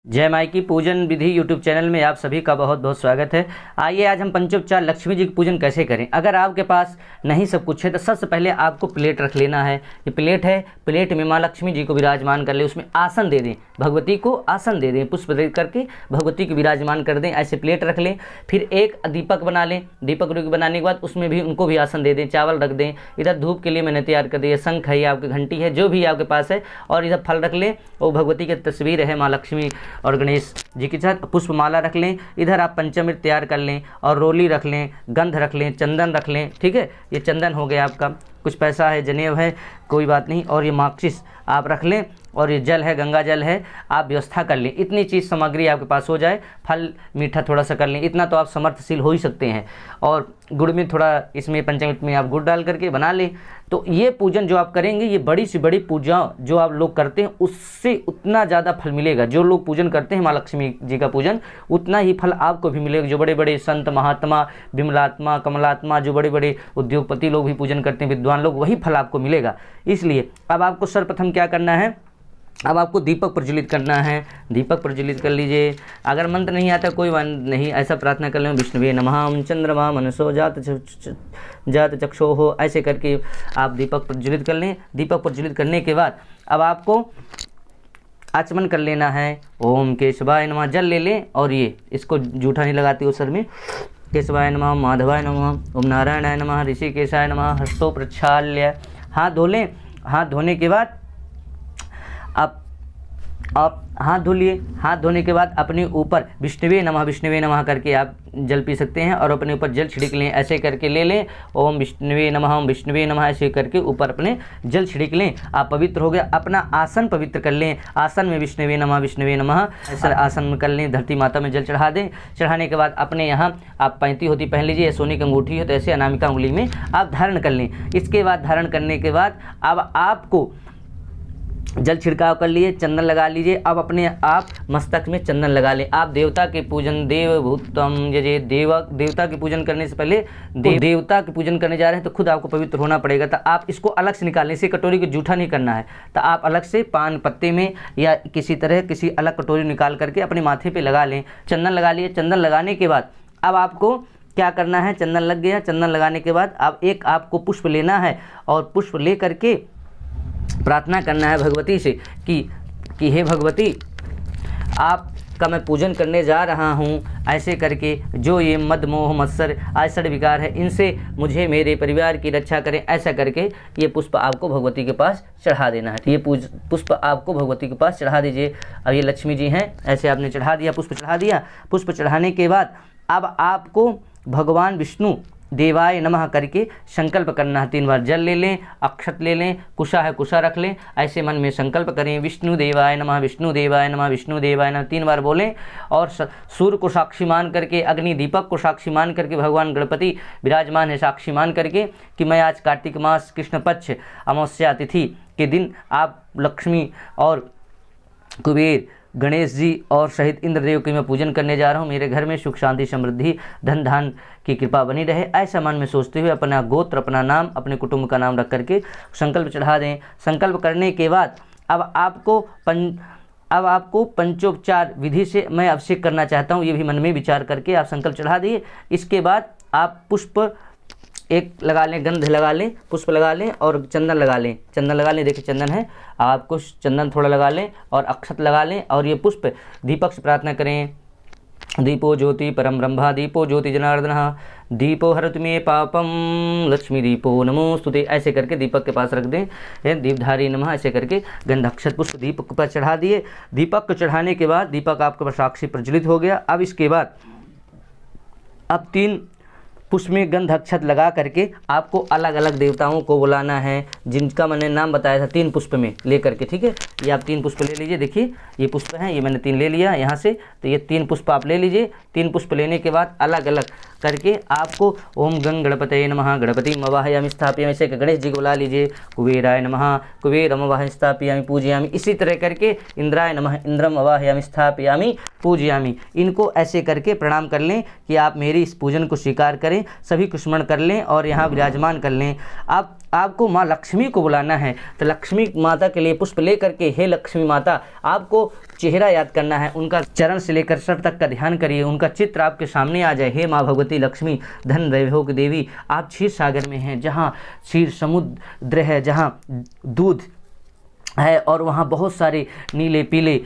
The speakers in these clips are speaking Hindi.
जय माई की पूजन विधि यूट्यूब चैनल में आप सभी का बहुत बहुत स्वागत है। आइए आज हम पंचोपचार लक्ष्मी जी की पूजन कैसे करें। अगर आपके पास नहीं सब कुछ है तो सबसे पहले आपको प्लेट रख लेना है। ये प्लेट है, प्लेट में माँ लक्ष्मी जी को विराजमान कर ले, उसमें आसन दे दें, भगवती को आसन दे दें, पुष्प दे करके भगवती को विराजमान कर दें। ऐसे प्लेट रख लें। फिर एक दीपक बना लें। दीपक बनाने के बाद उसमें भी उनको भी आसन दे दें, चावल रख दें। इधर धूप के लिए मैंने तैयार कर दिया, शंख है, आपकी घंटी है, जो भी आपके पास है। और इधर फल रख लें, वो भगवती की तस्वीर है माँ लक्ष्मी और गणेश जी के साथ। पुष्पमाला रख लें। इधर आप पंचामृत तैयार कर लें और रोली रख लें, गंध रख लें, चंदन रख लें। ठीक है, ये चंदन हो गया आपका, कुछ पैसा है, जनेऊ है, कोई बात नहीं। और ये माचिस आप रख लें और ये जल है, गंगा जल है, आप व्यवस्था कर लें। इतनी चीज़ सामग्री आपके पास हो जाए, फल मीठा थोड़ा सा कर लें, इतना तो आप समर्थशील हो ही सकते हैं। और गुड़ में थोड़ा, इसमें पंचामृत में आप गुड़ डाल करके बना लें। तो ये पूजन जो आप करेंगे, ये बड़ी से बड़ी पूजा जो आप लोग करते हैं उससे उतना ज़्यादा फल मिलेगा। जो लोग पूजन करते हैं माँ लक्ष्मी जी का पूजन, उतना ही फल आपको भी मिलेगा। जो बड़े बड़े संत महात्मा, विमलात्मा, कमलात्मा, जो बड़े बड़े उद्योगपति लोग भी पूजन करते हैं, विद्वान लोग, वही फल आपको मिलेगा। इसलिए अब आपको सर्वप्रथम क्या करना है, अब आपको दीपक प्रज्वलित करना है। दीपक प्रज्वलित कर लीजिए। अगर मंत्र नहीं आता कोई नहीं, ऐसा प्रार्थना कर लें, विष्णुवे नमः चंद्रमा मनसो जात चक्षो हो, ऐसे करके आप दीपक प्रज्वलित कर लें। दीपक प्रज्वलित करने के बाद अब आपको आचमन कर लेना है। ओम केशवाय नमः, जल ले लें और ये इसको जूठा नहीं लगाते हो सर में। केशवाय नमः, माधवाय नमः, ओम नारायणाय नमः, ऋषिकेशाय नमः, हस्तो प्रक्षाल्य, हाथ धो लें। हाथ धोने के बाद आप हाथ धो लिए। हाथ धोने के बाद अपने ऊपर विष्णुवे नमः करके आप जल पी सकते हैं और अपने ऊपर जल छिड़क लें। ऐसे करके ले लें, ओम विष्णुवे नमः, ऐसे करके ऊपर अपने जल छिड़क लें। आप पवित्र हो गया। अपना आसन पवित्र कर लें। आसन में विष्णुवे नमः ऐसा आसन में कर लें। धरती माता में जल चढ़ा दें। चढ़ाने के बाद अपने यहाँ आप 35 होती पहन लीजिए, सोने की अंगूठी हो तो ऐसे अनामिका उंगली में आप धारण कर लें। इसके बाद धारण करने के बाद अब आपको जल छिड़काव कर लिए, चंदन लगा लीजिए। अब अपने आप मस्तक में चंदन लगा लें। आप देवता के पूजन, देवभूतम जय, देवता के पूजन करने से पहले देवता के पूजन करने जा रहे हैं तो खुद आपको पवित्र होना पड़ेगा। तो आप इसको अलग से निकालें, इसे कटोरी को जूठा नहीं करना है। तो आप अलग से पान पत्ते में या किसी तरह किसी अलग कटोरी निकाल करके अपने माथे पर लगा लें। चंदन लगा लिए। चंदन लगाने के बाद अब आपको क्या करना है, चंदन लग गया। चंदन लगाने के बाद अब एक आपको पुष्प लेना है और पुष्प ले करके प्रार्थना करना है भगवती से कि हे भगवती, आपका मैं पूजन करने जा रहा हूँ। ऐसे करके जो ये मद मोह मत्सर आसड़ विकार है, इनसे मुझे मेरे परिवार की रक्षा करें। ऐसा करके ये पुष्प आपको भगवती के पास चढ़ा देना है। ये पुष्प आपको भगवती के पास चढ़ा दीजिए। अब ये लक्ष्मी जी हैं, ऐसे आपने चढ़ा दिया, पुष्प चढ़ा दिया। पुष्प चढ़ाने के बाद अब आपको भगवान विष्णु देवाय नमः करके संकल्प करना है। 3 बार जल ले लें, अक्षत ले लें, कुशा है कुशा रख लें। ऐसे मन में संकल्प करें, विष्णु देवाय नमः, विष्णु देवाय नमः, विष्णु देवाय नमः 3 बार बोलें। और सूर्य को साक्षी मान करके, अग्नि दीपक को साक्षी मान करके, भगवान गणपति विराजमान है साक्षी मान करके कि मैं आज कार्तिक मास कृष्ण पक्ष अमावस्या तिथि के दिन आप लक्ष्मी और कुबेर, गणेश जी और सहित इंद्रदेव की मैं पूजन करने जा रहा हूँ। मेरे घर में सुख शांति समृद्धि धन धान की कृपा बनी रहे, ऐसा मन में सोचते हुए अपना गोत्र, अपना नाम, अपने कुटुंब का नाम रख करके संकल्प चढ़ा दें। संकल्प करने के बाद अब आपको पंचोपचार विधि से मैं अभिषेक करना चाहता हूँ। ये भी मन में विचार करके आप संकल्प चढ़ा दिए। इसके बाद आप पुष्प एक लगा लें, गंध लगा लें, पुष्प लगा लें और चंदन लगा लें। चंदन लगा लें, देखिए चंदन है, आपको चंदन थोड़ा लगा लें और अक्षत लगा लें। और ये पुष्प दीपक से प्रार्थना करें। दीपो ज्योति परम ब्रह्मा, दीपो ज्योति जनार्दन, दीपो हरतु मे पापम, लक्ष्मी दीपो नमोस्तुते। ऐसे करके दीपक के पास रख दें। दीपधारी नमः ऐसे करके गंध अक्षत पुष्प दीपक पर चढ़ा दिए। दीपक को चढ़ाने के बाद दीपक आपके पास साक्षी प्रज्वलित हो गया। अब इसके बाद अब 3 पुष्प में गंध अक्षत लगा करके आपको अलग अलग देवताओं को बुलाना है, जिनका मैंने नाम बताया था। 3 पुष्प में ले करके, ठीक है, ये आप 3 पुष्प ले लीजिए। देखिए ये पुष्प हैं, ये मैंने 3 ले लिया यहाँ से, तो ये 3 पुष्प आप ले लीजिए। 3 पुष्प लेने के बाद अलग अलग करके आपको ओम गंग गणपतये नमः, गणपति मवाहयामि स्थापयामि, ऐसे गणेश जी को बुला लीजिए। कुबेराय नमः, कुबेरम अवाहयामि स्थापयामि पूजयामि। इसी तरह करके इंद्राय नमः, इंद्रम अवाहयामि स्थापयामि पूजयामि। इनको ऐसे करके प्रणाम कर लें कि आप मेरी इस पूजन को स्वीकार करें, सभी को स्मरण कर लें और यहाँ विराजमान कर लें। आप आपको माँ लक्ष्मी को बुलाना है तो लक्ष्मी माता के लिए पुष्प लेकर के, हे लक्ष्मी माता, आपको चेहरा याद करना है, उनका चरण से लेकर सर तक का ध्यान करिए, उनका चित्र आपके सामने आ जाए। हे माँ भगवती लक्ष्मी, धन वैभव की देवी, आप क्षीर सागर में हैं, जहाँ क्षीर समुद्र है, जहाँ दूध है और वहाँ बहुत सारे नीले पीले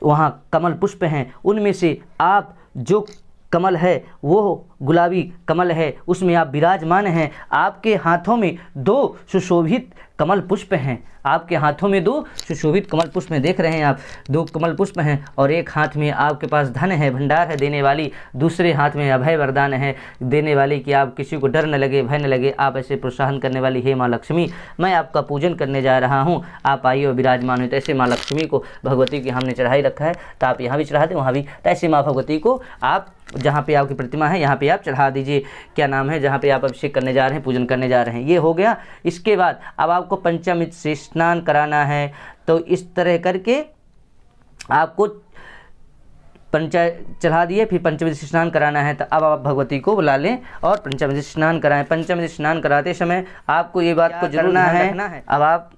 वहाँ कमल पुष्प हैं, उनमें से आप जो कमल है वो गुलाबी कमल है, उसमें आप विराजमान हैं। आपके हाथों में 2 सुशोभित कमल पुष्प हैं, आपके हाथों में 2 सुशोभित कमल पुष्प में देख रहे हैं आप, 2 कमल पुष्प हैं और एक हाथ में आपके पास धन है, भंडार है देने वाली, दूसरे हाथ में अभय वरदान है देने वाली कि आप किसी को डर न लगे, भय न लगे, आप ऐसे प्रोत्साहन करने वाली। हे माँ लक्ष्मी, मैं आपका पूजन करने जा रहा हूँ, आप आइए और विराजमान हो। तो ऐसे माँ लक्ष्मी को भगवती की हमने चढ़ाई रखा है, तो आप यहाँ भी चढ़ा दें, वहाँ भी। तो ऐसे माँ भगवती को आप जहाँ पे आपकी प्रतिमा है यहाँ पे आप चढ़ा दीजिए, क्या नाम है, जहाँ पे आप अभिषेक करने जा रहे हैं, पूजन करने जा रहे हैं। ये हो गया। इसके बाद अब आपको पंचामृत से स्नान कराना है, तो इस तरह करके आपको चढ़ा दिए, फिर पंचामृत से स्नान कराना है। तो अब आप भगवती को बुला लें और पंचामृत से स्नान कराएं। पंचामृत स्नान कराते समय आपको ये बात को जरूर ध्यान रखना है। अब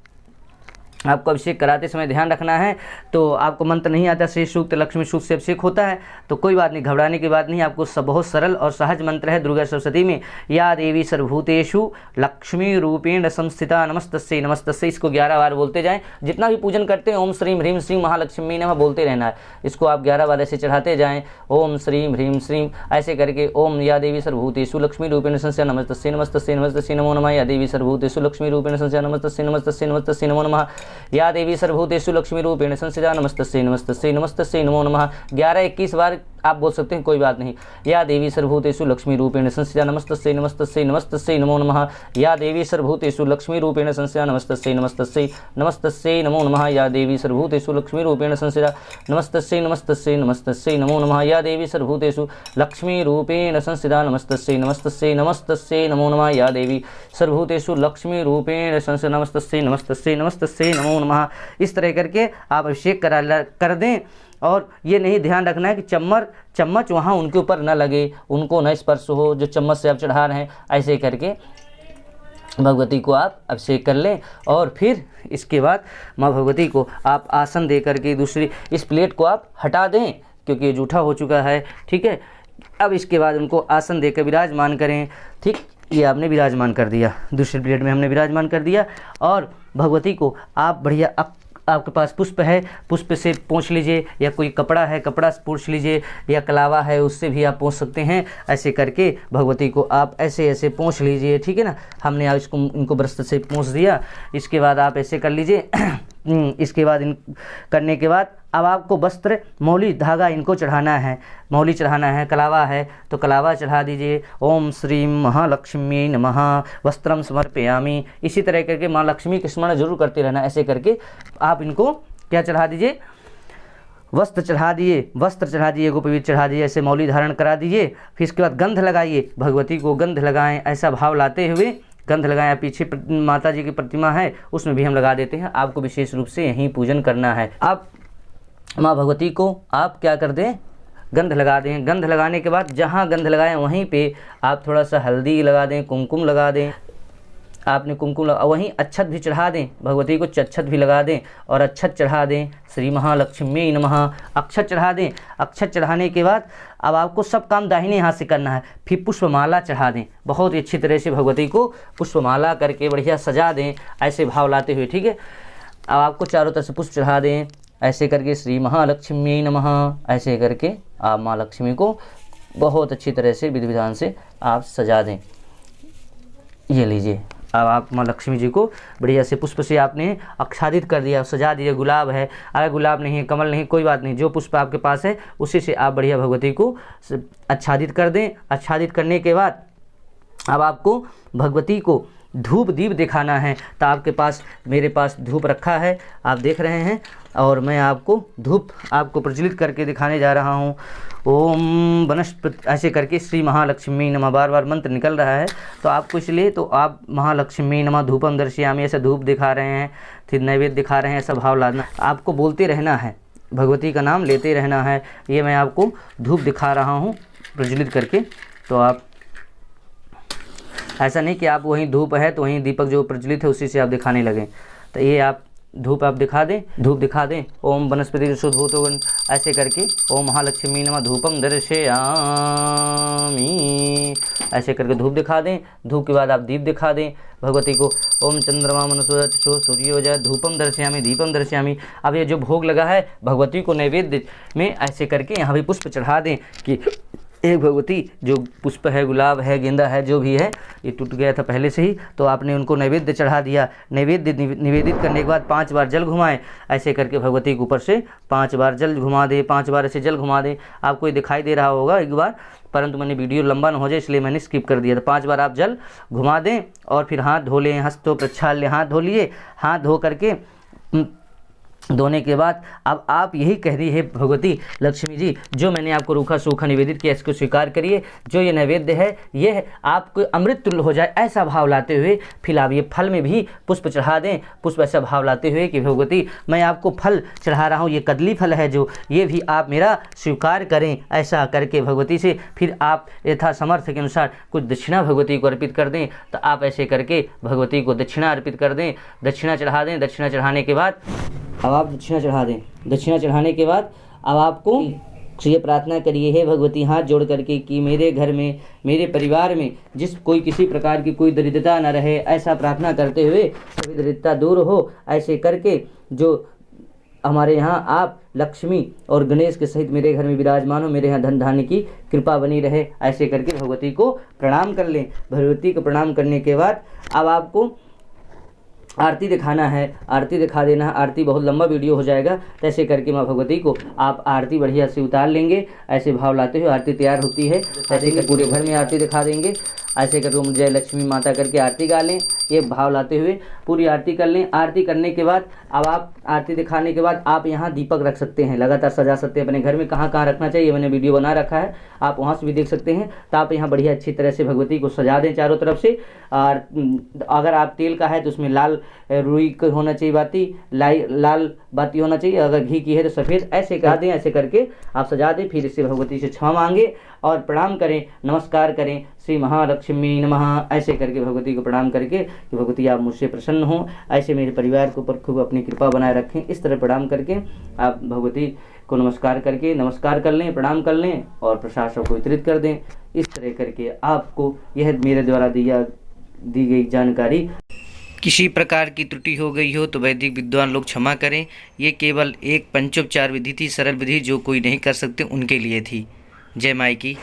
आपको अभिषेक कराते समय ध्यान रखना है, तो आपको मंत्र नहीं आता, श्री सूक्त लक्ष्मी सूक्त से अभिषेक होता है, तो कोई बात नहीं, घबराने की बात नहीं। आपको सब बहुत सरल और सहज मंत्र है दुर्गा सरस्वती में, या देवी सर्वभूतेषु लक्ष्मी रूपेण संस्थिता नमस्तस्यै नमस्तस्यै। इसको 11 बार बोलते जाएं। जितना भी पूजन करते हैं ओम श्रीम ह्रीम श्रीम महालक्ष्मी नमः बोलते रहना है। इसको आप 11 बार ऐसे चढ़ाते जाएँ, ओम श्रीम ह्रीम श्रीम ऐसे करके, ओम या देवी सर्वभूतेषु लक्ष्मी रूपेण संस्थिता नमस्तस्यै नमस्तस्यै नमस्तस्यै नमो नमः, या देवी सर्वभूतेषु लक्ष्मी रूपेण संस्थिता नमस्तस्यै नमस्तस्यै नमस्तस्यै नमो नमः, या देवी सर्वभूतेषु लक्ष्मी रूपेण संस्थिता नमस्तस्यै नमस्तस्यै नमस्तस्यै नमो नमः। 11-21 बार आप बोल सकते हैं, कोई बात नहीं। या देवी सर्वभूतेषु लक्ष्मी रूपेण संस्थिता नमस्तस्यै नमस्तस्यै नमस्तस्यै नमो नमः, या देवी सर्वभूतेषु लक्ष्मी रूपेण संस्थिता नमस्तस्यै नमस्तस्यै नमस्तस्यै नमो नमः, या देवी सर्वभूतेषु लक्ष्मी रूपेण संस्थिता नमस्तस्यै नमस्तस्यै नमस्तस्यै नमो नमः, या देवी सर्वभूतेषु लक्ष्मी रूपेण संस्थिता नमस्तस्यै नमस्तस्यै नमस्तस्यै नमो नमः, या देवी सर्वभूतेषु लक्ष्मी रूपेण संस्थिता नमस्तस्यै नमस्तस्यै नमस्तस्यै नमो नमः। इस तरह करके आप अभिषेक कर दें। और ये नहीं ध्यान रखना है कि चम्मच वहाँ उनके ऊपर न लगे, उनको न स्पर्श हो, जो चम्मच से आप चढ़ा रहे हैं। ऐसे करके भगवती को आप अभिषेक कर लें और फिर इसके बाद माँ भगवती को आप आसन दे करके दूसरी इस प्लेट को आप हटा दें, क्योंकि ये जूठा हो चुका है। ठीक है, अब इसके बाद उनको आसन देकर विराजमान करें। ठीक, ये आपने विराजमान कर दिया, दूसरी प्लेट में हमने विराजमान कर दिया। और भगवती को आप बढ़िया, आपके पास पुष्प है, पुष्प से पोंछ लीजिए, या कोई कपड़ा है कपड़ा से पोंछ लीजिए, या कलावा है उससे भी आप पोंछ सकते हैं। ऐसे करके भगवती को आप ऐसे ऐसे पोंछ लीजिए। ठीक है ना, हमने आज इसको इनको ब्रश से पोंछ दिया। इसके बाद आप ऐसे कर लीजिए। इसके बाद इन करने के बाद अब आपको वस्त्र, मौली, धागा इनको चढ़ाना है। मौली चढ़ाना है, कलावा है तो कलावा चढ़ा दीजिए। ओम श्रीम महालक्ष्मी नमः वस्त्रम समर्पयामि। इसी तरह करके माँ लक्ष्मी के स्मरण जरूर करते रहना। ऐसे करके आप इनको क्या चढ़ा दीजिए, वस्त्र चढ़ा दिए, गोपीवीर चढ़ा दिए, ऐसे मौली धारण करा दीजिए। फिर इसके बाद गंध लगाइए, भगवती को गंध लगाएं, ऐसा भाव लाते हुए गंध लगाएं। पीछे माता जी की प्रतिमा है उसमें भी हम लगा देते हैं। आपको विशेष रूप से यहीं पूजन करना है। आप माँ भगवती को आप क्या कर दें, गंध लगा दें। गंध लगाने के बाद जहाँ गंध लगाएं वहीं पे आप थोड़ा सा हल्दी लगा दें, कुमकुम लगा दें। आपने कुमकुम वहीं अक्षत भी चढ़ा दें, भगवती को अक्षत भी लगा दें और अक्षत चढ़ा दें। श्री महालक्ष्मी नमः अक्षत चढ़ा दें। अक्षत चढ़ाने के बाद अब आपको सब काम दाहिने हाथ से करना है। फिर पुष्पमाला चढ़ा दें, बहुत ही अच्छी तरह से भगवती को पुष्पमाला करके बढ़िया सजा दें, ऐसे भाव लाते हुए। ठीक है, अब आपको चारों तरफ से पुष्प चढ़ा दें, ऐसे करके श्री महालक्ष्मी नमः ऐसे करके आप माँ लक्ष्मी को बहुत अच्छी तरह से विधि विधान से आप सजा दें। ये लीजिए, अब आप माँ लक्ष्मी जी को बढ़िया से पुष्प से आपने आच्छादित कर दिया, सजा दिया। गुलाब है, अगर गुलाब नहीं है, कमल नहीं, कोई बात नहीं, जो पुष्प आपके पास है उसी से आप बढ़िया भगवती को आच्छादित कर दें। आच्छादित करने के बाद अब आपको भगवती को धूप दीप दिखाना है। तो आपके पास, मेरे पास धूप रखा है, आप देख रहे हैं, और मैं आपको धूप आपको प्रज्वलित करके दिखाने जा रहा हूँ। ओम वनस्पति ऐसे करके श्री महालक्ष्मी नमः बार बार मंत्र निकल रहा है, तो आपको इसलिए तो आप महालक्ष्मी नमः धूपम दर्शयामि ऐसा धूप दिखा रहे हैं, फिर नैवेद्य दिखा रहे हैं, ऐसा भाव लाना। आपको बोलते रहना है, भगवती का नाम लेते रहना है। ये मैं आपको धूप दिखा रहा हूँ प्रज्वलित करके, तो आप ऐसा नहीं कि आप वहीं धूप है तो वहीं दीपक जो प्रज्वलित है उसी से आप दिखाने लगें। तो ये आप धूप आप दिखा दें, धूप दिखा दें। ओम वनस्पति शुद्धभूतो ऐसे करके ओम महालक्ष्मी नमः धूपम दर्शयामि ऐसे करके धूप दिखा दें। धूप के बाद आप दीप दिखा दें भगवती को। ओम चंद्रमा मनुष्यो सूर्योजय धूपम दर्शयामि दीपम दर्शयामि। अब ये जो भोग लगा है भगवती को नैवेद्य में ऐसे करके यहाँ भी पुष्प चढ़ा दें कि एक भगवती जो पुष्प है, गुलाब है, गेंदा है, जो भी है, ये टूट गया था पहले से ही, तो आपने उनको नैवेद्य चढ़ा दिया। नैवेद्य निवेदित करने के बाद 5 बार जल घुमाएं ऐसे करके भगवती के ऊपर से 5 बार जल घुमा दे, 5 बार ऐसे जल घुमा दें। आपको ये दिखाई दे रहा होगा एक बार, परंतु मैंने वीडियो लंबा न हो जाए इसलिए मैंने स्किप कर दिया। तो 5 बार आप जल घुमा दें और फिर हाथ धो लें, हस्तों प्रक्षाल्य हाथ धो लिए। हाथ धो करके धोने के बाद अब आप यही कह रही है भगवती लक्ष्मी जी, जो मैंने आपको रूखा सूखा निवेदित किया इसको स्वीकार करिए। जो ये नैवेद्य है ये आपको अमृत तुल्य हो जाए ऐसा भाव लाते हुए फिर आप ये फल में भी पुष्प चढ़ा दें। पुष्प ऐसा भाव लाते हुए कि भगवती मैं आपको फल चढ़ा रहा हूँ, ये कदली फल है जो, ये भी आप मेरा स्वीकार करें। ऐसा करके भगवती से फिर आप यथा सामर्थ्य के अनुसार कुछ दक्षिणा भगवती को अर्पित कर दें। तो आप ऐसे करके भगवती को दक्षिणा अर्पित कर दें, दक्षिणा चढ़ा दें। दक्षिणा चढ़ाने के बाद अब आप दक्षिणा चढ़ा दें। दक्षिणा चढ़ाने के बाद अब आपको ये प्रार्थना करिए, हे भगवती हाथ जोड़ करके कि मेरे घर में, मेरे परिवार में जिस कोई किसी प्रकार की कोई दरिद्रता न रहे, ऐसा प्रार्थना करते हुए सभी दरिद्रता दूर हो। ऐसे करके जो हमारे यहाँ आप लक्ष्मी और गणेश के सहित मेरे घर में विराजमान हो, मेरे यहाँ धन धान्य की कृपा बनी रहे। ऐसे करके भगवती को प्रणाम कर लें। भगवती को प्रणाम करने के बाद अब आपको आरती दिखाना है, आरती दिखा देना है। आरती बहुत लंबा वीडियो हो जाएगा, तो ऐसे करके माँ भगवती को आप आरती बढ़िया से उतार लेंगे। ऐसे भाव लाते हुए आरती तैयार होती है, ऐसे करके पूरे घर में आरती दिखा देंगे। ऐसे करके ओम जय लक्ष्मी माता करके आरती गा लें। ये भाव लाते हुए पूरी आरती कर लें। आरती करने के बाद अब आप आरती दिखाने के बाद आप यहाँ दीपक रख सकते हैं, लगातार सजा सकते हैं। अपने घर में कहाँ कहाँ रखना चाहिए मैंने वीडियो बना रखा है, आप वहाँ से भी देख सकते हैं। तो आप यहाँ बढ़िया अच्छी तरह से भगवती को सजा दें चारों तरफ से। और अगर आप तेल का है तो उसमें लाल रुई का होना चाहिए बाती, लाल बाती होना चाहिए। अगर घी की है तो सफ़ेद। ऐसे कर दें, ऐसे करके आप सजा दें। फिर इससे भगवती से क्षमा मांगे और प्रणाम करें, नमस्कार करें, श्री महालक्ष्मी नमः ऐसे करके भगवती को प्रणाम करके कि भगवती आप मुझसे प्रसन्न हो, ऐसे मेरे परिवार के ऊपर खूब अपनी कृपा बनाए रखें। इस तरह प्रणाम करके आप भगवती को नमस्कार करके नमस्कार कर लें, प्रणाम कर लें और प्रसाद सबको वितरित कर दें। इस तरह करके आपको यह मेरे द्वारा दी गई जानकारी। किसी प्रकार की त्रुटि हो गई हो तो वैदिक विद्वान लोग क्षमा करें। ये केवल एक पंचोपचार विधि थी, सरल विधि जो कोई नहीं कर सकते उनके लिए थी। जय माई की।